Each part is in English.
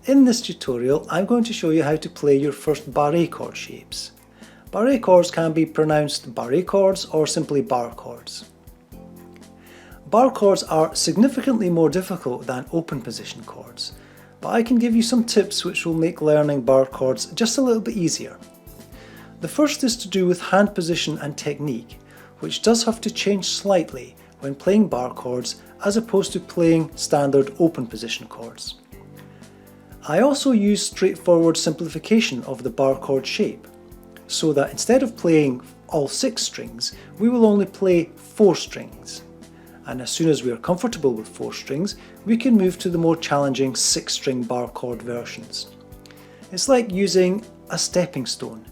In this tutorial, I'm going to show you how to play your first barre chord shapes. Barre chords can be pronounced barre chords or simply bar chords. Bar chords are significantly more difficult than open position chords, but I can give you some tips which will make learning bar chords just a little bit easier. The first is to do with hand position and technique, which does have to change slightly when playing bar chords as opposed to playing standard open position chords. I also use straightforward simplification of the bar chord shape, so that instead of playing all 6 strings, we will only play 4 strings. And as soon as we are comfortable with 4 strings, we can move to the more challenging 6-string bar chord versions. It's like using a stepping stone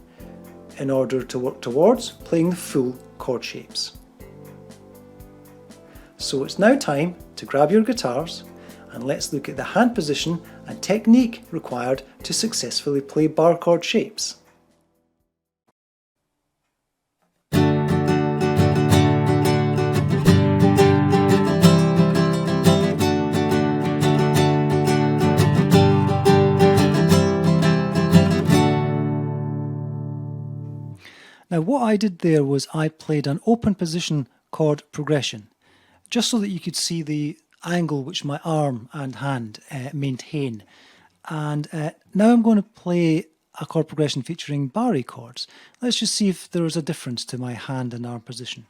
in order to work towards playing the full chord shapes. So it's now time to grab your guitars and let's look at the hand position and technique required to successfully play bar chord shapes. Now what I did there was I played an open position chord progression, just so that you could see the angle which my arm and hand maintain. And now I'm going to play a chord progression featuring barre chords. Let's just see if there is a difference to my hand and arm position.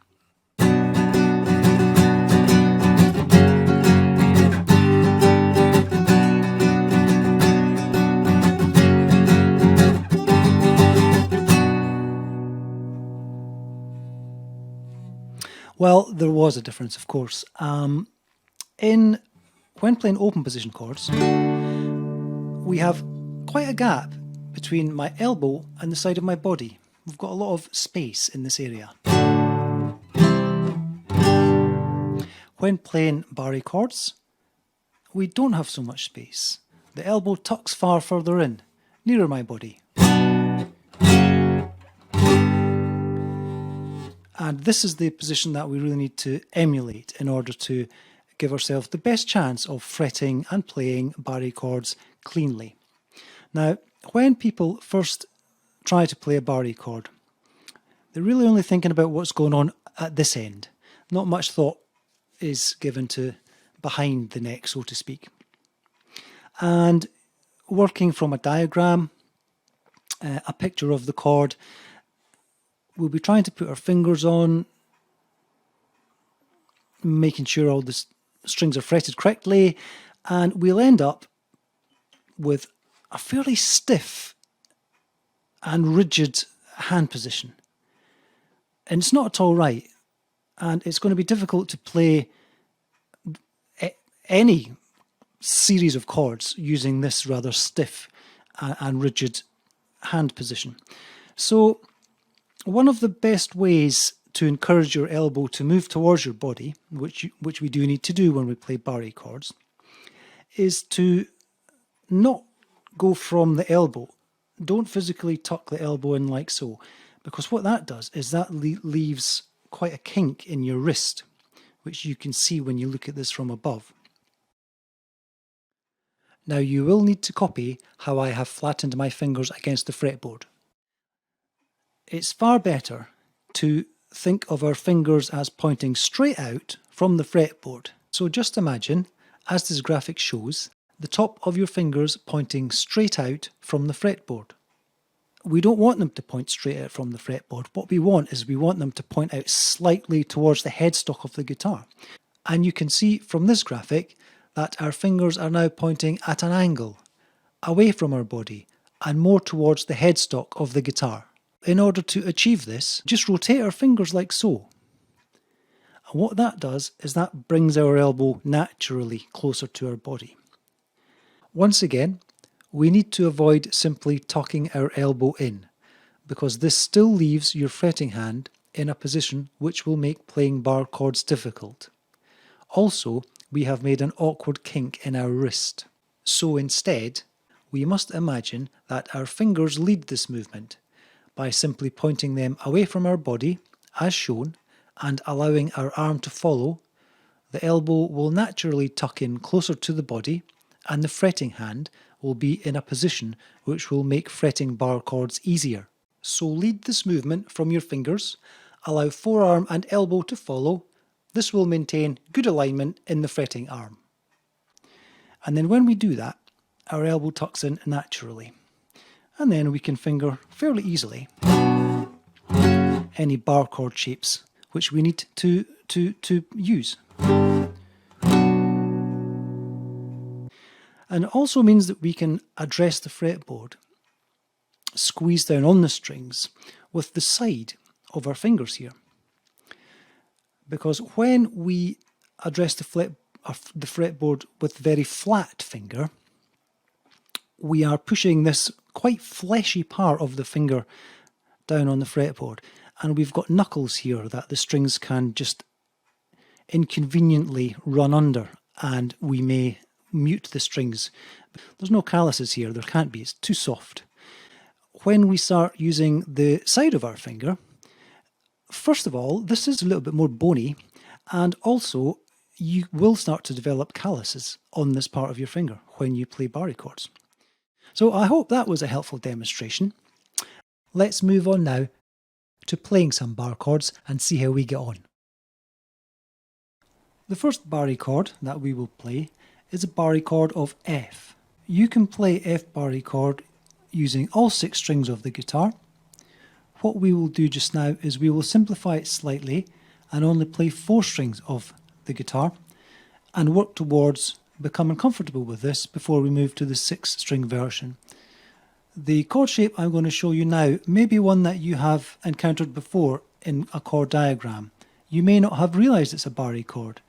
Well, there was a difference, of course. When playing open position chords, we have quite a gap between my elbow and the side of my body. We've got a lot of space in this area. When playing barre chords, we don't have so much space. The elbow tucks far further in, nearer my body. And this is the position that we really need to emulate in order to give ourselves the best chance of fretting and playing barre chords cleanly. Now, when people first try to play a barre chord, they're really only thinking about what's going on at this end. Not much thought is given to behind the neck, so to speak. And working from a diagram, a picture of the chord, we'll be trying to put our fingers on, making sure all the strings are fretted correctly, and we'll end up with a fairly stiff and rigid hand position. And it's not at all right, and it's going to be difficult to play any series of chords using this rather stiff and rigid hand position. So one of the best ways to encourage your elbow to move towards your body, which we do need to do when we play barre chords, is to not go from the elbow. Don't physically tuck the elbow in like so, because what that does is that leaves quite a kink in your wrist, which you can see when you look at this from above. Now you will need to copy how I have flattened my fingers against the fretboard. It's far better to think of our fingers as pointing straight out from the fretboard. So just imagine, as this graphic shows, the top of your fingers pointing straight out from the fretboard. We don't want them to point straight out from the fretboard. What we want is we want them to point out slightly towards the headstock of the guitar. And you can see from this graphic that our fingers are now pointing at an angle, away from our body, and more towards the headstock of the guitar. In order to achieve this, just rotate our fingers like so. And what that does is that brings our elbow naturally closer to our body. Once again, we need to avoid simply tucking our elbow in, because this still leaves your fretting hand in a position which will make playing bar chords difficult. Also, we have made an awkward kink in our wrist. So instead, we must imagine that our fingers lead this movement, by simply pointing them away from our body, as shown, and allowing our arm to follow. The elbow will naturally tuck in closer to the body, and the fretting hand will be in a position which will make fretting bar chords easier. So lead this movement from your fingers, allow forearm and elbow to follow. This will maintain good alignment in the fretting arm. And then when we do that, our elbow tucks in naturally. And then we can finger fairly easily any bar chord shapes which we need to use. And it also means that we can address the fretboard, squeeze down on the strings with the side of our fingers here. Because when we address the fretboard with the very flat finger, we are pushing this quite fleshy part of the finger down on the fretboard, and we've got knuckles here that the strings can just inconveniently run under, and we may mute the strings. There's no calluses here, there can't be, it's too soft. When we start using the side of our finger, first of all, this is a little bit more bony, and also you will start to develop calluses on this part of your finger when you play barre chords. So I hope that was a helpful demonstration. Let's move on now to playing some bar chords and see how we get on. The first barre chord that we will play is a barre chord of F. You can play F barre chord using all 6 strings of the guitar. What we will do just now is we will simplify it slightly and only play 4 strings of the guitar and work towards becoming comfortable with this before we move to the 6-string version. The chord shape I'm going to show you now may be one that you have encountered before in a chord diagram. You may not have realised it's a barre chord.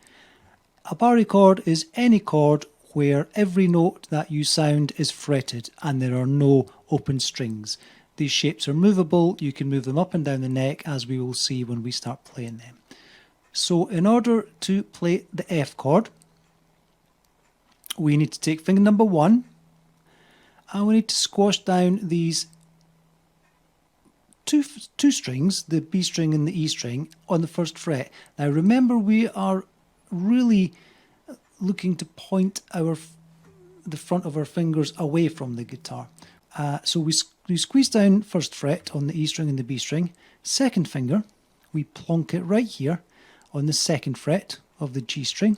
A barre chord is any chord where every note that you sound is fretted and there are no open strings. These shapes are movable, you can move them up and down the neck as we will see when we start playing them. So in order to play the F chord, we need to take finger number 1 and we need to squash down these two strings, the B string and the E string, on the first fret. Now remember, we are really looking to point the front of our fingers away from the guitar. So we squeeze down first fret on the E string and the B string. Second finger, we plonk it right here on the second fret of the G string.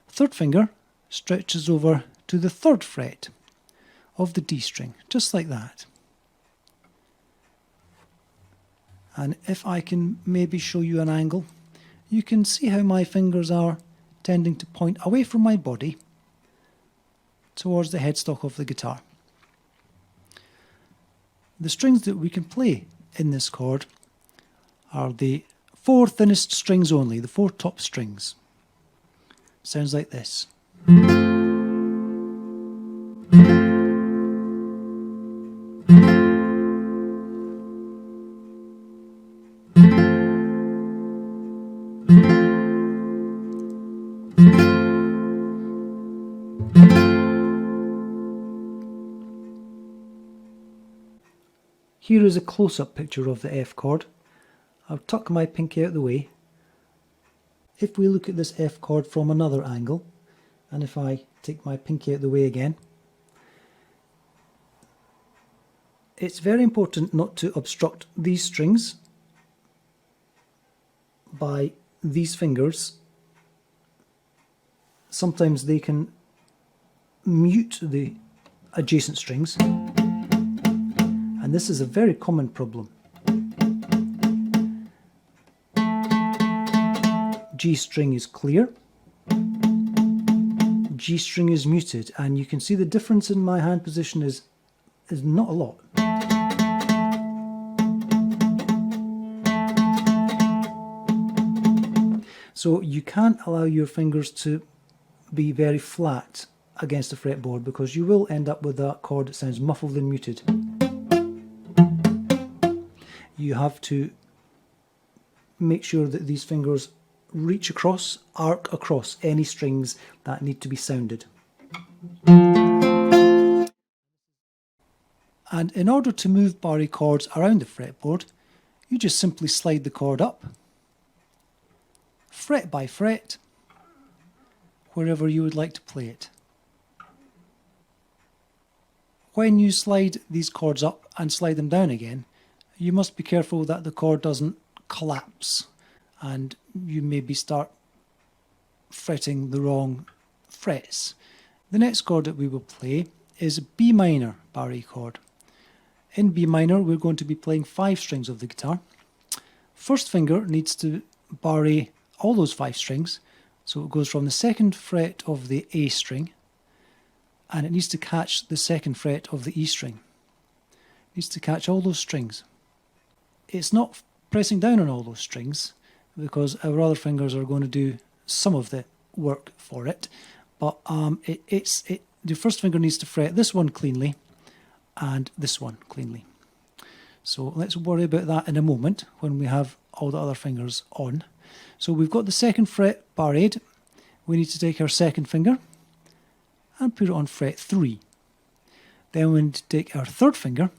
Third finger stretches over to the third fret of the D string, just like that. And if I can maybe show you an angle, you can see how my fingers are tending to point away from my body towards the headstock of the guitar. The strings that we can play in this chord are the 4 thinnest strings only, the 4 top strings. Sounds like this. Here is a close-up picture of the F chord. I'll tuck my pinky out of the way. If we look at this F chord from another angle, and if I take my pinky out of the way again, it's very important not to obstruct these strings by these fingers. Sometimes they can mute the adjacent strings, and this is a very common problem. G string is clear, G string is muted, and you can see the difference in my hand position is not a lot. So you can't allow your fingers to be very flat against the fretboard, because you will end up with a chord that sounds muffled and muted. You have to make sure that these fingers reach across, arc across any strings that need to be sounded. And in order to move barre chords around the fretboard, you just simply slide the chord up, fret by fret, wherever you would like to play it. when you slide these chords up and slide them down again, you must be careful that the chord doesn't collapse and you maybe start fretting the wrong frets. The next chord that we will play is B minor barre chord. In B minor, we're going to be playing 5 strings of the guitar. First finger needs to barre all those 5 strings, so it goes from the 2nd fret of the A string and it needs to catch the 2nd fret of the E string. It needs to catch all those strings. It's not pressing down on all those strings because our other fingers are going to do some of the work for it, but the first finger needs to fret this one cleanly and this one cleanly. So let's worry about that in a moment when we have all the other fingers on. So we've got the 2nd fret barred. We need to take our 2nd finger and put it on fret 3. Then we need to take our 3rd finger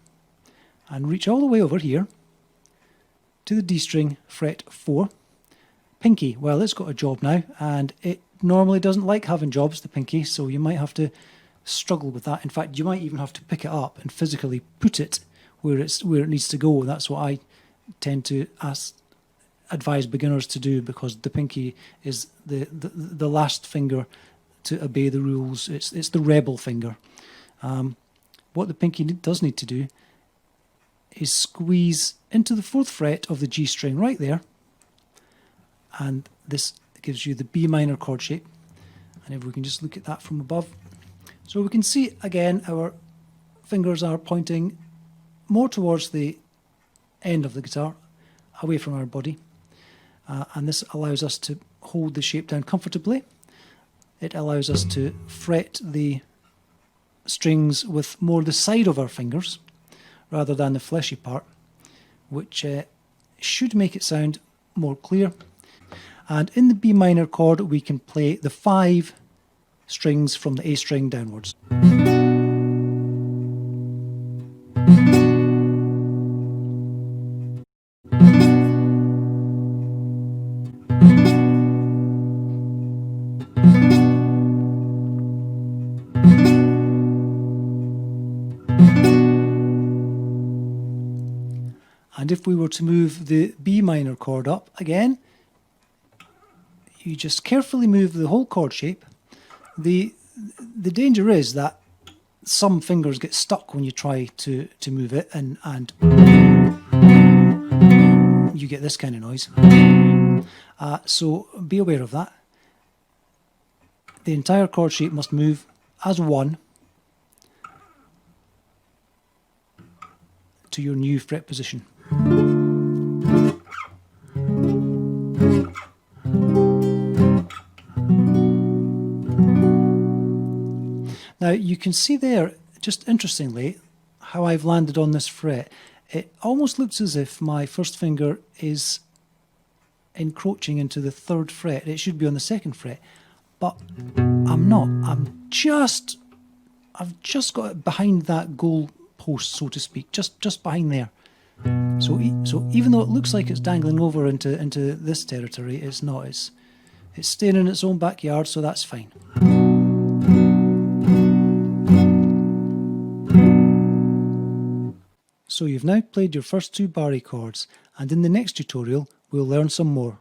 and reach all the way over here to the D string, fret 4. Pinky, well, it's got a job now, and it normally doesn't like having jobs, the pinky, so you might have to struggle with that. In fact, you might even have to pick it up and physically put it where it needs to go. That's what I tend to advise beginners to do, because the pinky is the last finger to obey the rules. It's the rebel finger. What the pinky does need to do is squeeze into the 4th fret of the G string right there, and this gives you the B minor chord shape. And if we can just look at that from above, so we can see again our fingers are pointing more towards the end of the guitar, away from our body, and this allows us to hold the shape down comfortably. It allows us to fret the strings with more the side of our fingers rather than the fleshy part, which should make it sound more clear. And in the B minor chord we can play the 5 strings from the A string downwards. And if we were to move the B minor chord up again, you just carefully move the whole chord shape. The danger is that some fingers get stuck when you try to move it, and you get this kind of noise. So be aware of that. The entire chord shape must move as one to your new fret position. Now you can see there, just interestingly, how I've landed on this fret. It almost looks as if my first finger is encroaching into the 3rd fret. It should be on the 2nd fret, but I'm not. I've just got it behind that goal post, so to speak, just behind there. So even though it looks like it's dangling over into this territory, it's not. It's staying in its own backyard, so that's fine. So you've now played your first 2 barre chords, and in the next tutorial we'll learn some more.